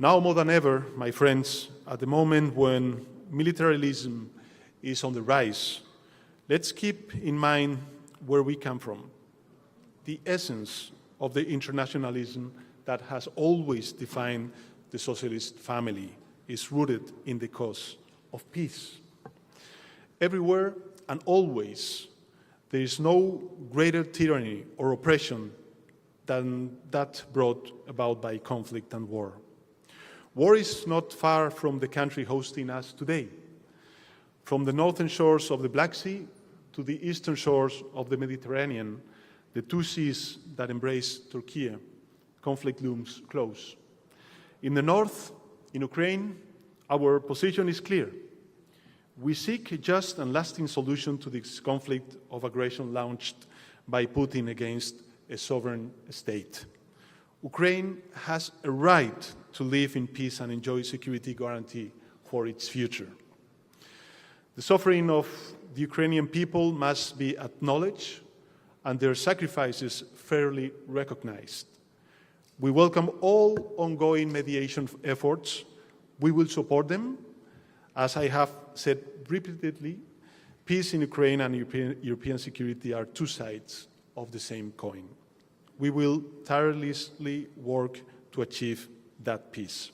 Now more than ever, my friends, at the moment when militarism is on the rise, let's keep in mind where we come from. The essence of the internationalism that has always defined the socialist family is rooted in the cause of peace. Everywhere and always, there is no greater tyranny or oppression than that brought about by conflict and war. War is not far from the country hosting us today. From the northern shores of the Black Sea to the eastern shores of the Mediterranean, the two seas that embrace Turkey, conflict looms close. In the north, in Ukraine, our position is clear. We seek a just and lasting solution to this conflict of aggression launched by Putin against a sovereign state. Ukraine has a right to live in peace and enjoy security guarantee for its future. The suffering of the Ukrainian people must be acknowledged and their sacrifices fairly recognized. We welcome all ongoing mediation efforts. We will support them. As I have said repeatedly, peace in Ukraine and European security are two sides of the same coin. We will tirelessly work to achieve that peace.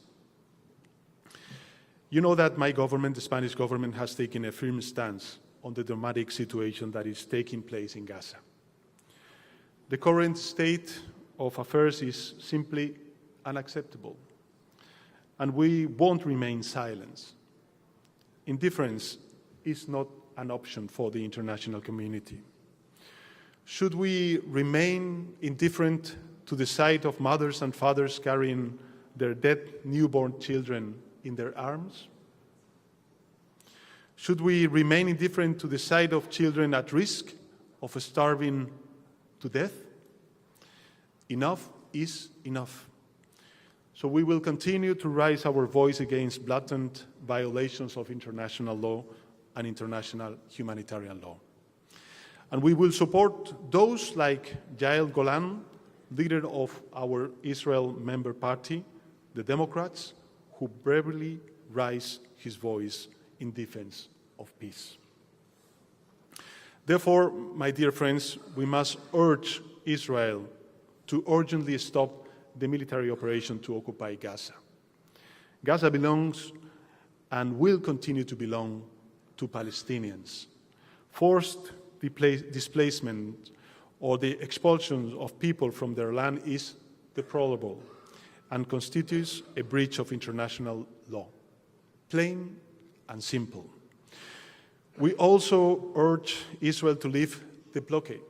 You know that my government, the Spanish government, has taken a firm stance on the dramatic situation that is taking place in Gaza. The current state of affairs is simply unacceptable, and we won't remain silent. Indifference is not an option for the international community. Should we remain indifferent to the sight of mothers and fathers carrying their dead newborn children in their arms? Should we remain indifferent to the sight of children at risk of starving to death? Enough is enough. So we will continue to raise our voice against blatant violations of international law and international humanitarian law. And we will support those like Yael Golan, leader of our Israel member party, the Democrats, who bravely raise his voice in defense of peace. Therefore, my dear friends, we must urge Israel to urgently stop the military operation to occupy Gaza. Gaza belongs and will continue to belong to Palestinians. Forced displacement or the expulsion of people from their land is deplorable and constitutes a breach of international law, plain and simple. We also urge Israel to lift the blockade.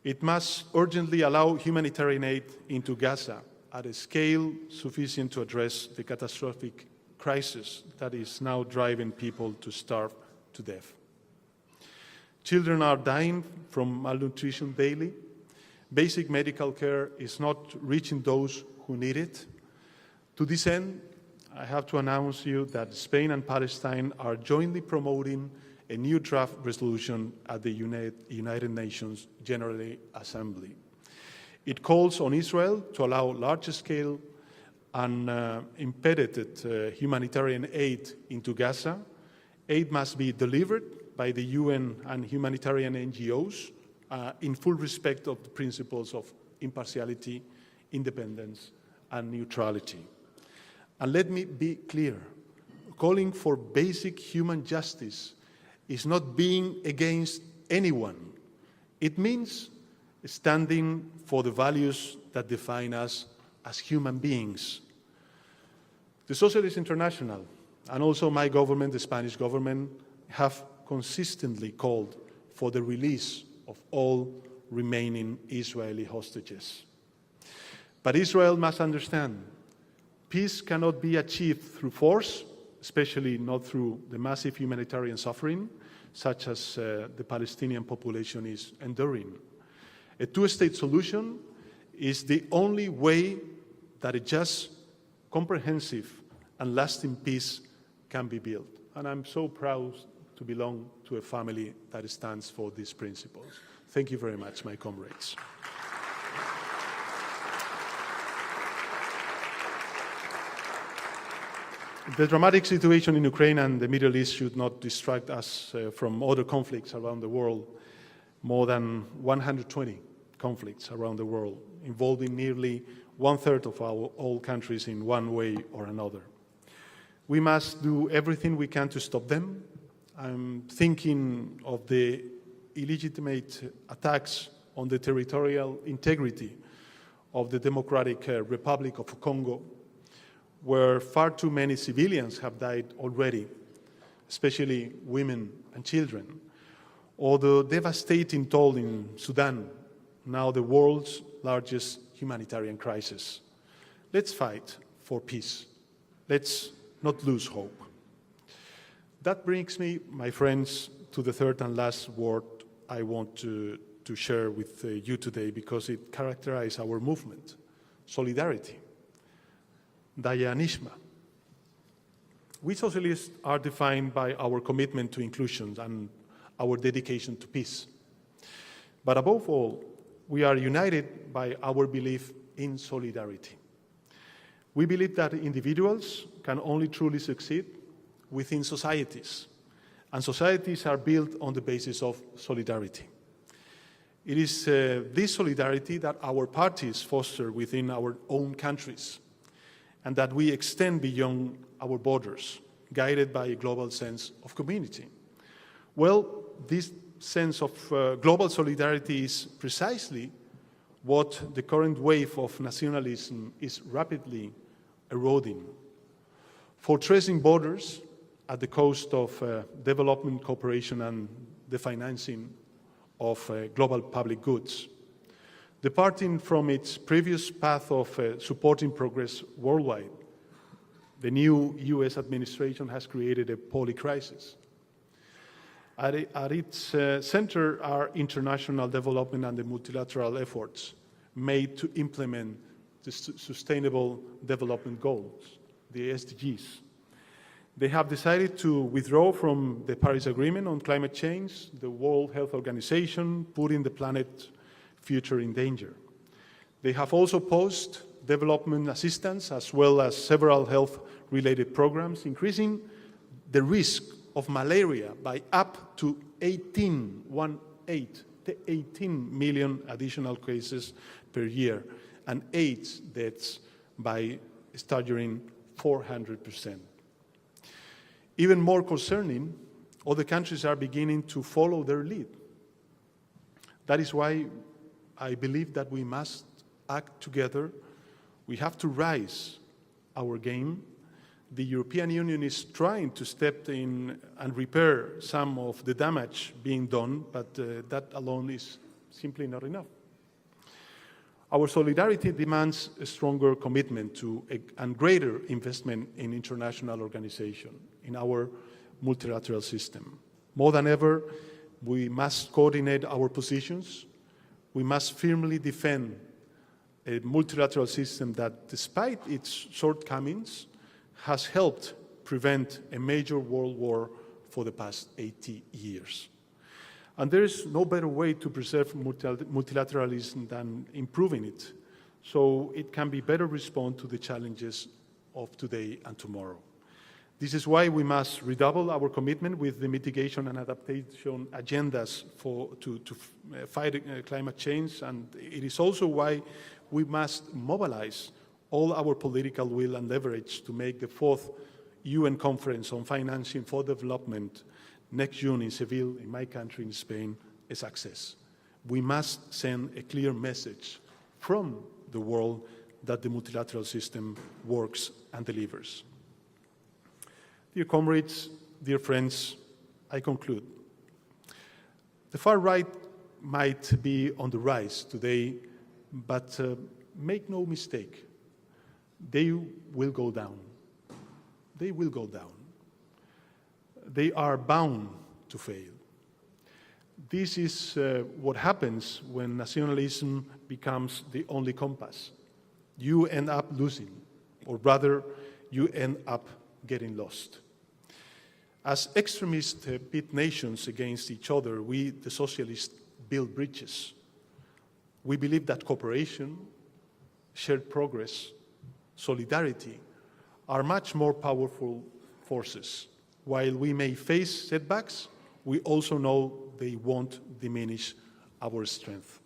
It must urgently allow humanitarian aid into Gaza at a scale sufficient to address the catastrophic crisis that is now driving people to starve to death. Children are dying from malnutrition daily. Basic medical care is not reaching those who need it. To this end, I have to announce to you that Spain and Palestine are jointly promoting a new draft resolution at the United Nations General Assembly. It calls on Israel to allow large-scale and unpeded humanitarian aid into Gaza. Aid must be delivered by the UN and humanitarian NGOs in full respect of the principles of impartiality, independence, and neutrality. And let me be clear, calling for basic human justice is not being against anyone. It means standing for the values that define us as human beings. The Socialist International and also my government, the Spanish government, have consistently called for the release of all remaining Israeli hostages. But Israel must understand, peace cannot be achieved through force, especially not through the massive humanitarian suffering, such as the Palestinian population is enduring. A two-state solution is the only way that a just, comprehensive, and lasting peace can be built. And I'm so proud to belong to a family that stands for these principles. Thank you very much, my comrades. The dramatic situation in Ukraine and the Middle East should not distract us from other conflicts around the world. More than 120 conflicts around the world, involving nearly 1/3 of all countries in one way or another. We must do everything we can to stop them. I'm thinking of the illegitimate attacks on the territorial integrity of the Democratic Republic of Congo, where far too many civilians have died already, especially women and children, or the devastating toll in Sudan, now the world's largest humanitarian crisis. Let's fight for peace. Let's not lose hope. That brings me, my friends, to the third and last word I want to share with you today, because it characterizes our movement: solidarity, Dayanishma. We socialists are defined by our commitment to inclusion and our dedication to peace. But above all, we are united by our belief in solidarity. We believe that individuals can only truly succeed within societies, and societies are built on the basis of solidarity. It is this solidarity that our parties foster within our own countries, and that we extend beyond our borders, guided by a global sense of community. Well, this sense of global solidarity is precisely what the current wave of nationalism is rapidly eroding, fortressing borders at the cost of development cooperation and the financing of global public goods. Departing from its previous path of supporting progress worldwide, the new US administration has created a polycrisis. At its center are international development and the multilateral efforts made to implement the Sustainable Development Goals, the SDGs. They have decided to withdraw from the Paris Agreement on climate change, the World Health Organization, putting the planet's future in danger. They have also paused development assistance as well as several health-related programs, increasing the risk of malaria by up to 18 million additional cases per year, and AIDS deaths by a staggering 400%. Even more concerning, other countries are beginning to follow their lead. That is why I believe that we must act together. We have to rise our game. The European Union is trying to step in and repair some of the damage being done, but that alone is simply not enough. Our solidarity demands a stronger commitment to and greater investment in international organization, in our multilateral system. More than ever, we must coordinate our positions. We must firmly defend a multilateral system that, despite its shortcomings, has helped prevent a major world war for the past 80 years. And there is no better way to preserve multilateralism than improving it, so it can be better respond to the challenges of today and tomorrow. This is why we must redouble our commitment with the mitigation and adaptation agendas to fight climate change, and it is also why we must mobilize all our political will and leverage to make the 4th UN Conference on Financing for Development next June in Seville, in my country, in Spain, a success. We must send a clear message from the world that the multilateral system works and delivers. Dear comrades, dear friends, I conclude. The far right might be on the rise today, but make no mistake, they will go down. They will go down. They are bound to fail. This is what happens when nationalism becomes the only compass. You end up losing, or rather, you end up getting lost. As extremists pit nations against each other, we, the socialists, build bridges. We believe that cooperation, shared progress, solidarity are much more powerful forces. While we may face setbacks, we also know they won't diminish our strength.